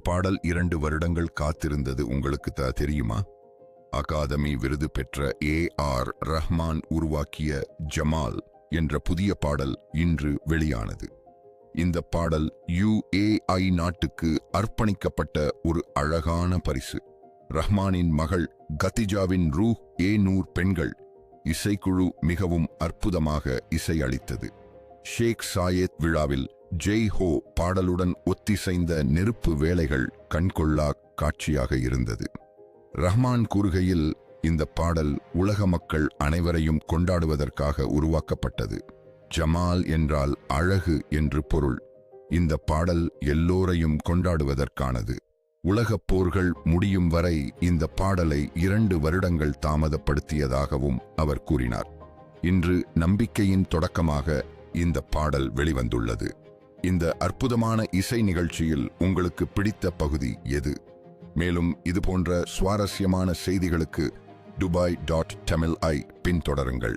பாடல் 2 வருடங்கள் காத்திருந்தது உங்களுக்கு தெரியுமா? அகாதமி விருது பெற்ற ஏ.ஆர். ரஹ்மான் உருவாக்கிய ஜமால் என்ற புதிய பாடல் இன்று வெளியானது. இந்த பாடல் UAE நாட்டுக்கு அர்ப்பணிக்கப்பட்ட ஒரு அழகான பரிசு. ரஹ்மானின் மகள் கத்திஜாவின் ரூஹ் நூர் பெண்கள் இசைக்குழு மிகவும் அற்புதமாக இசையளித்தது. ஷேக் சாயேத் விழாவில் ஜெய் ஹோ பாடலுடன் ஒத்திசைந்த நெருப்பு வேலைகள் கண்கொள்ளா காட்சியாக இருந்தது. ரஹ்மான் கூறுகையில், இந்த பாடல் உலக மக்கள் அனைவரையும் கொண்டாடுவதற்காக உருவாக்கப்பட்டது. ஜமால் என்றால் அழகு என்று பொருள். இந்த பாடல் எல்லோரையும் கொண்டாடுவதற்கானது. உலகப் போர்கள் முடியும் வரை இந்த பாடலை 2 வருடங்கள் தாமதப்படுத்தியதாகவும் அவர் கூறினார். இன்று நம்பிக்கையின் தொடக்கமாக இந்த பாடல் வெளிவந்துள்ளது. இந்த அற்புதமான இசை நிகழ்ச்சியில் உங்களுக்கு பிடித்த பகுதி எது? மேலும் இதுபோன்ற சுவாரஸ்யமான செய்திகளுக்கு dubai.tamil பின்தொடருங்கள்.